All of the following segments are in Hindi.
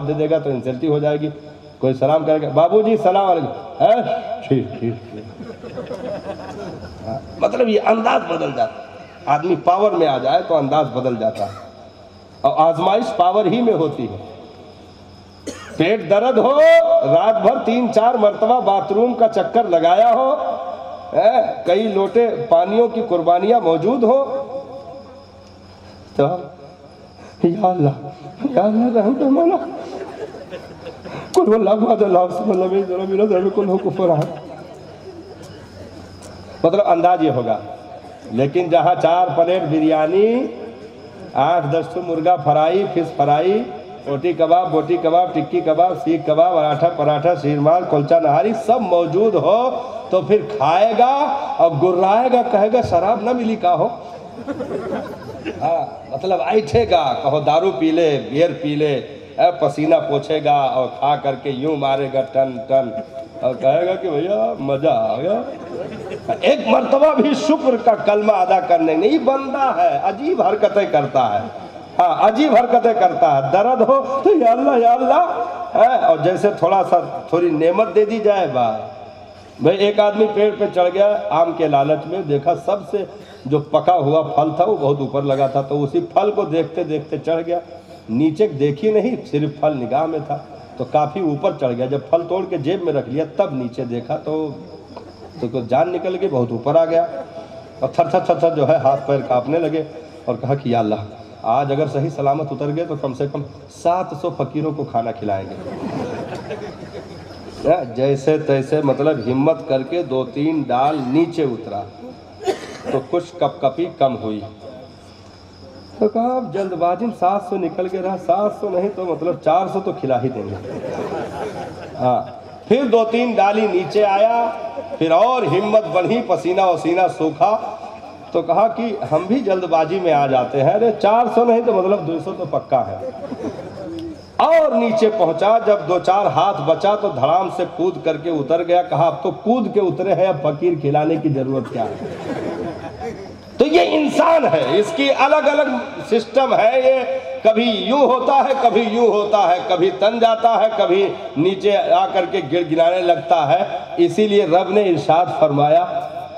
जवाब दे देगा तो इंसल्टी हो जाएगी। कोई सलाम करेगा, बाबूजी सलाम अलैकुम, है ठीक ठीक। मतलब ये अंदाज बदल जाता है। आदमी पावर में आ जाए तो अंदाज बदल जाता है। और आजमाइश पावर ही में होती है। पेट दर्द हो, रात भर 3-4 मरतबा बाथरूम का चक्कर लगाया हो, कई लोटे पानियों की कुर्बानियां मौजूद हो, तो या अल्लाह रहम कर मौला, मतलब अंदाज ये होगा। लेकिन जहाँ 4 प्लेट बिरयानी, 8-10 मुर्गा फ्राई, फिश फ्राई, रोटी कबाब, बोटी कबाब, टिक्की कबाब, सीख कबाब, पराठा पराठा, शीरमाल, कुलचा नहारी सब मौजूद हो, तो फिर खाएगा और गुर्राएगा, कहेगा शराब ना मिली का हो। हाँ, मतलब ऐठेगा, कहो दारू पी ले, बियर पी ले, पसीना पोछेगा और खा करके यूं मारेगा टन टन और कहेगा कि भैया मजा आ गया। एक मर्तबा भी शुक्र का कलमा अदा करने नहीं, बंदा है अजीब हरकतें करता है। हाँ, अजीब हरकतें करता है। दर्द हो तो या अल्लाह, और जैसे थोड़ी नेमत दे दी जाए, भाई एक आदमी पेड़ पे चढ़ गया आम के लालच में, देखा सबसे जो पका हुआ फल था वो बहुत ऊपर लगा था, तो उसी फल को देखते देखते चढ़ गया। नीचे देखी नहीं, सिर्फ फल निगाह में था, तो काफी ऊपर चढ़ गया। जब फल तोड़ के जेब में रख लिया तब नीचे देखा तो जान निकल गई, बहुत ऊपर आ गया और थर जो है हाथ पैर कांपने लगे और कहा कि या अल्लाह, आज अगर सही सलामत उतर गए तो कम से कम 700 फकीरों को खाना खिलाएंगे। जैसे तैसे मतलब हिम्मत करके 2-3 डाल नीचे उतरा तो कुछ कपकपी कम हुई। तो कहा जल्दबाजी में 700 निकल के रहा, 700 नहीं तो मतलब 400 तो खिला ही देंगे। हाँ, फिर 2-3 डाली नीचे आया, फिर और हिम्मत बढ़ी, पसीना वसीना सूखा, तो कहा कि हम भी जल्दबाजी में आ जाते हैं, अरे 400 नहीं तो मतलब 200 तो पक्का है। और नीचे पहुंचा, जब 2-4 हाथ बचा तो धड़ाम से कूद करके उतर गया। कहा अब तो कूद के उतरे हैं, अब फकीर खिलाने की जरूरत क्या है। तो ये इंसान है, इसकी अलग अलग सिस्टम है। ये कभी यूं होता है, कभी यूं होता है, कभी तन जाता है, कभी नीचे आकर के गिड़गिड़ाने लगता है। इसीलिए रब ने इरशाद फरमाया,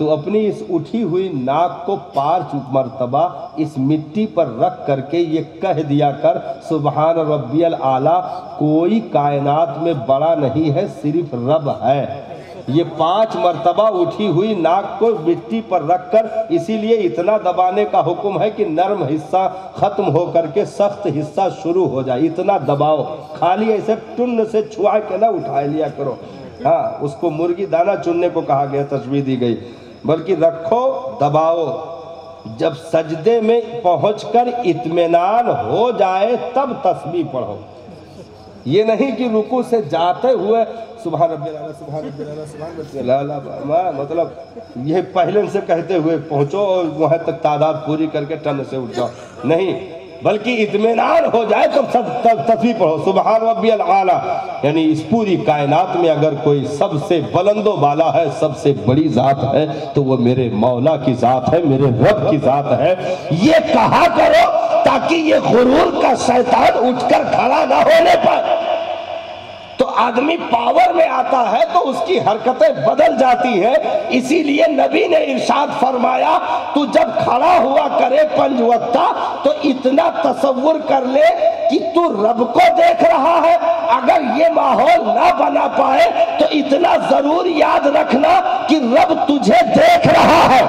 तो अपनी इस उठी हुई नाक को 5 मर्तबा इस मिट्टी पर रख करके ये कह दिया कर, सुबहान रब्बियल आला, कोई कायनात में बड़ा नहीं है, सिर्फ रब है। ये 5 मर्तबा उठी हुई नाक को मिट्टी पर रखकर, इसीलिए इतना दबाने का हुक्म है कि नरम हिस्सा खत्म हो करके सख्त हिस्सा शुरू हो जाए, इतना दबाओ। खाली ऐसे टुन्न से छुआ के ना उठा लिया करो। हाँ, उसको मुर्गी दाना चुनने को कहा गया, तस्वीर दी गई, बल्कि रखो, दबाओ। जब सजदे में पहुंचकर इत्मीनान हो जाए तब तस्बीह पढ़ो। ये नहीं कि रुकू से जाते हुए सुभान रब्बियल आला, सुभान रब्बियल आला, सुभान रब्बियल आला, मतलब ये पहले से कहते हुए पहुंचो और वहां तक तादाद पूरी करके टन से उठ जाओ, नहीं, बल्कि इत्मीनान हो जाए तो तस्बीह पढ़ो, सुभान रब्बियल आला। यानी इस पूरी कायनात में अगर कोई सबसे बुलंदो बाला है, सबसे बड़ी जात है, तो वो मेरे मौला की जात है, मेरे रब की जात है। ये कहा करो ताकि ये गुरूर का शैतान उठकर खड़ा ना होने पर। तो आदमी पावर में आता है तो उसकी हरकतें बदल जाती है। इसीलिए नबी ने इरशाद फरमाया, तू जब खड़ा हुआ करे 5 वक्ता तो इतना तसव्वुर कर ले कि तू रब को देख रहा है। अगर ये माहौल ना बना पाए तो इतना जरूर याद रखना कि रब तुझे देख रहा है,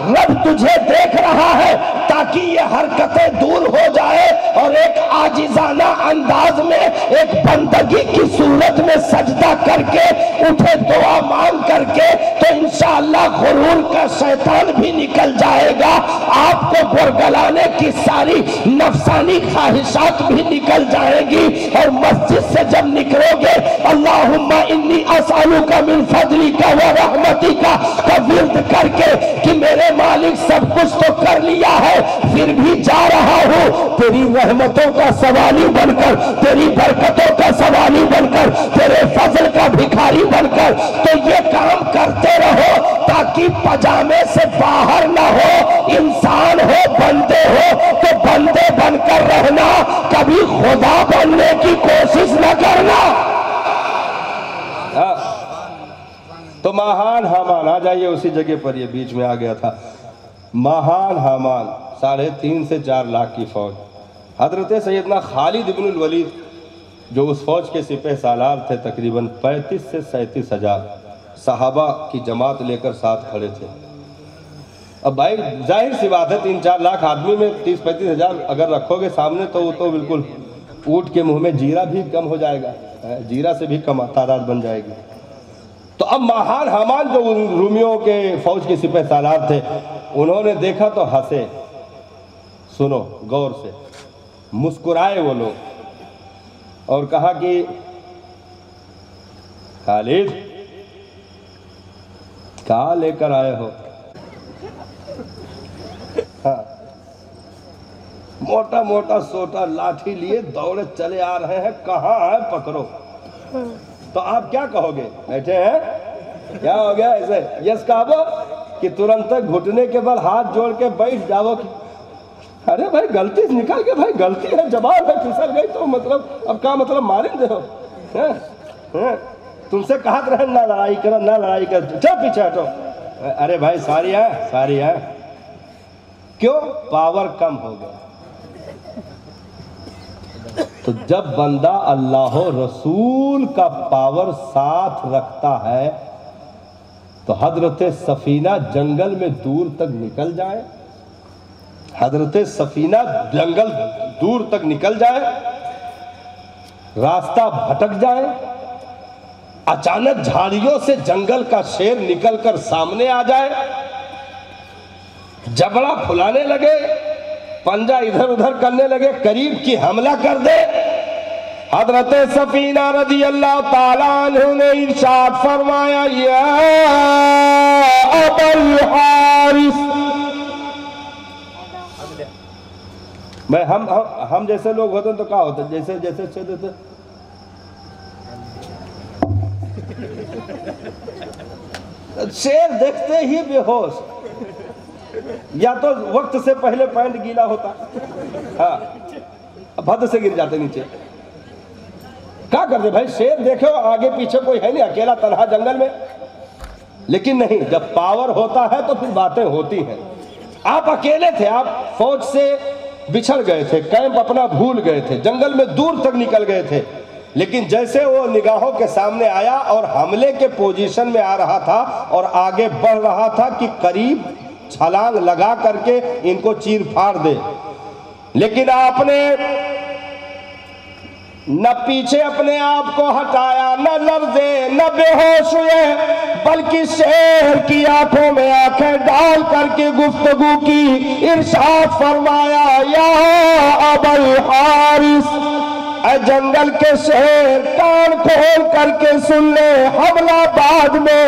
रब तुझे देख रहा है, ताकि ये हरकतें दूर हो जाए और एक आजिजाना अंदाज में एक बंदगी की सूरत में सजदा करके उठे, दुआ मांग करके, तो इंशाअल्लाह गुरूर का शैतान भी निकल जाएगा। आपको गुरगलाने की सारी नफसानी ख्वाहिशात भी निकल जाएंगी। और मस्जिद से जब निकलोगे, अल्लाहुम्मा इन्नी असअलुका मिन फज़लिका व रहमतिका का विर्द करके कि मेरे मालिक सब कुछ तो कर लिया है, फिर भी जा रहा हूँ तेरी रहमतों का सवाली बनकर, तेरी बरकतों का सवाली बनकर, तेरे फजल का भिखारी बनकर। तो ये काम करते रहो ताकि पजामे से बाहर ना हो इंसान हो बंदे हो तो बंदे बनकर रहना, कभी खुदा बनने की कोशिश न करना। तो महान हामान, आ जाइए उसी जगह पर, ये बीच में आ गया था। महान हामान 3.5 से 4 लाख की फौज, हजरत सैयदना खालिद इब्नुल वलीद जो उस फौज के सिपह सालार थे, तकरीबन 35 से 37 हजार सहाबा की जमात लेकर साथ खड़े थे। अब भाई जाहिर सी बात है 3-4 लाख आदमी में 30-35 हजार अगर रखोगे सामने तो वो तो बिल्कुल ऊँट के मुंह में जीरा भी कम हो जाएगा, जीरा से भी कम तादाद बन जाएगी। तो अब महान हामान जो रूमियों के फौज के सिपह सालार थे, उन्होंने देखा तो हंसे। सुनो गौर से, मुस्कुराए वो लोग और कहा कि खालिद कहाँ लेकर आए हो? हाँ, मोटा मोटा सोटा लाठी लिए दौड़े चले आ रहे हैं, कहाँ है पकड़ो। तो आप क्या कहोगे? बैठे हैं, क्या हो गया ऐसे? यस कहो कि तुरंत घुटने के बल हाथ जोड़ के बैठ जाओ कि अरे भाई गलती से निकल के, भाई गलती है, जवाब है, फिसल गई तो मतलब अब क्या मतलब मारेंगे हो? तुमसे कहा रहे ना लड़ाई करो, ना लड़ाई कर, चल पीछे हटो। अरे भाई सारी है क्यों? पावर कम हो गया। तो जब बंदा अल्लाह रसूल का पावर साथ रखता है तो हजरत सफीना जंगल में दूर तक निकल जाए, हजरत सफीना जंगल दूर तक निकल जाए, रास्ता भटक जाए, अचानक झाड़ियों से जंगल का शेर निकलकर सामने आ जाए, जबड़ा फुलाने लगे, पंजा इधर उधर करने लगे, करीब की हमला कर दे। हजरत सफीना रज़ी अल्लाह ताला अन्हु ने इरशाद फरमाया, या अबुल हारिस। मैं हम जैसे लोग होते तो क्या होता? जैसे जैसे देते शेर देखते ही बेहोश, या तो वक्त से पहले पैंट गीला होता, हाँ भद से गिर जाते नीचे। क्या करते भाई? शेर देखो आगे पीछे कोई है नहीं, अकेला तन्हा जंगल में। लेकिन नहीं, जब पावर होता है तो फिर बातें होती हैं। आप अकेले थे, आप फौज से बिछड़ गए थे, कैंप अपना भूल गए थे, जंगल में दूर तक निकल गए थे, लेकिन जैसे वो निगाहों के सामने आया और हमले के पोजीशन में आ रहा था और आगे बढ़ रहा था कि करीब छलांग लगा करके इनको चीर फाड़ दे, लेकिन आपने न पीछे अपने आप को हटाया, न लर्जे, न बेहोश हुए, बल्कि शेर की आंखों में आंखें डाल करके गुफ्तगू की। इरशाद फरमाया, या अबुल हारिस, जंगल के शेर कान खोल करके सुन ले, हमला बाद में,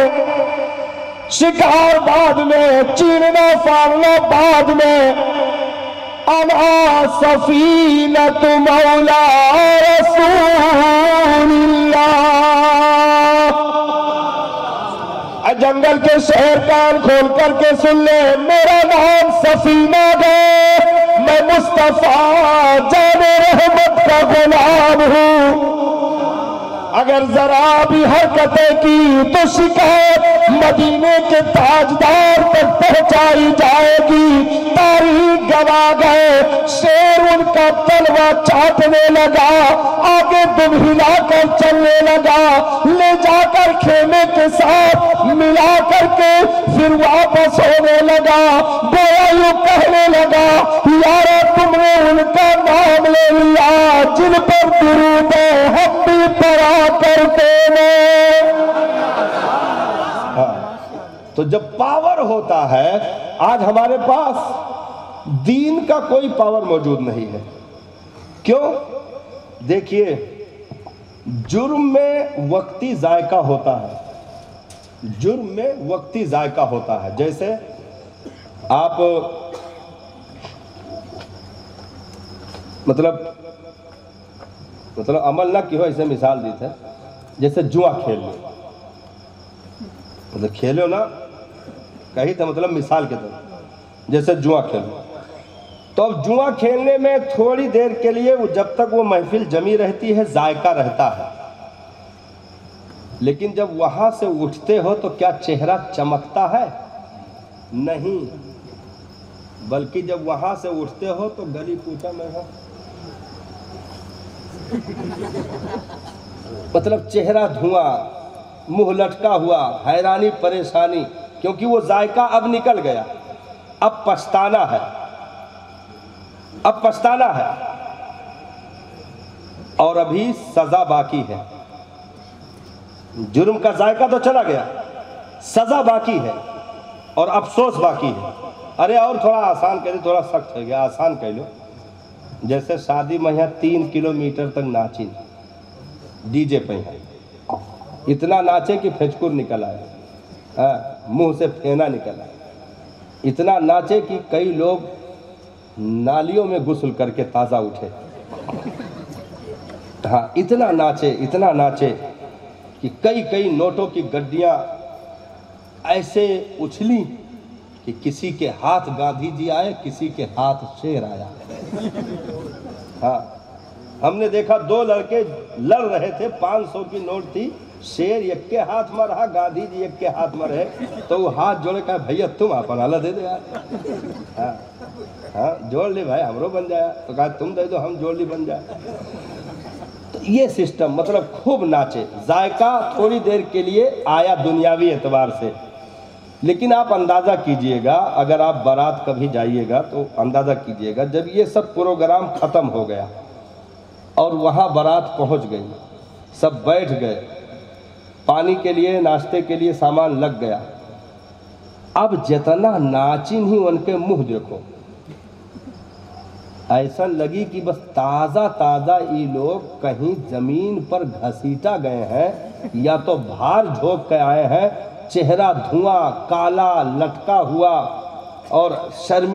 शिकार बाद में, चीरना फाड़ना बाद में। अना सफीनत मौला रसूलिल्लाह। जंगल के शेर कान खोल करके सुन ले, मेरा नाम सफीना है, मैं मुस्तफा जाने रहमत का गुलाम हूँ। अगर जरा भी हरकतें की तो शिकायत मदीने के ताजदार तक पहुंचाई जाएगी। तारीख गवा गए, शेर उनका तलवा चाटने लगा, आगे दुम हिलाकर चलने लगा, ले जाकर खेमे के साथ मिला करके फिर वापस होने लगा। गोया यूं कहने लगा, यारा तुमने उनका नाम ले लिया जिन पर दुरूद हम भी पढ़ा करते हैं। तो जब पावर होता है, आज हमारे पास दीन का कोई पावर मौजूद नहीं है। क्यों? देखिए, जुर्म में वक्ती जायका होता है, जुर्म में वक्ती जायका होता है। जैसे आप मतलब अमल ना किया, ऐसे मिसाल दी थे, जैसे जुआ खेल लो, मतलब खेलो ना कही था, मतलब मिसाल के तौर जैसे जुआ खेलो, तो अब जुआ खेलने में थोड़ी देर के लिए जब तक वो महफिल जमी रहती है जायका रहता है, लेकिन जब वहां से उठते हो तो क्या चेहरा चमकता है? नहीं, बल्कि जब वहां से उठते हो तो गली पूछा में हो, मतलब चेहरा धुआं, मुंह लटका हुआ, हैरानी परेशानी, क्योंकि वो जायका अब निकल गया। अब पछताना है, अब पछताना है, और अभी सजा बाकी है। जुर्म का जायका तो चला गया, सजा बाकी है और अफसोस बाकी है। अरे और थोड़ा आसान करिए, थोड़ा सख्त हो गया, आसान कह लो। जैसे शादी में यहाँ 3 किलोमीटर तक नाची डीजे पे है, इतना नाचे कि फेचकुर निकल आया, मुंह से फेना निकल आया, इतना नाचे कि कई लोग नालियों में गुस्ल करके ताज़ा उठे। हाँ, इतना नाचे कि कई नोटों की गड्डियाँ ऐसे उछली कि किसी के हाथ गांधी जी आए, किसी के हाथ शेर आया। हाँ, हमने देखा 2 लड़के लड़ रहे थे, 500 की नोट थी, शेर एक के हाथ में रहा, गांधी जी एक के हाथ में रहे, तो वो हाथ जोड़े कहा भैया तुम अपन आला दे दो यार। हाँ हाँ, जोड़ ले भाई, हमरो बन जाए। तो कहा तुम दे दो, हम जोड़ ली, बन जाए। तो ये सिस्टम, मतलब खूब नाचे। जायका थोड़ी देर के लिए आया दुनियावी एतबार से, लेकिन आप अंदाज़ा कीजिएगा, अगर आप बारात कभी जाइएगा तो अंदाज़ा कीजिएगा, जब ये सब प्रोग्राम ख़त्म हो गया और वहाँ बारात पहुँच गई, सब बैठ गए, पानी के लिए, नाश्ते के लिए सामान लग गया, अब जितना नाचिन ही उनके मुंह देखो, ऐसा लगी कि बस ताज़ा ये लोग कहीं ज़मीन पर घसीटा गए हैं या तो भार झोंक के आए हैं। चेहरा धुआं, काला लटका हुआ और शर्म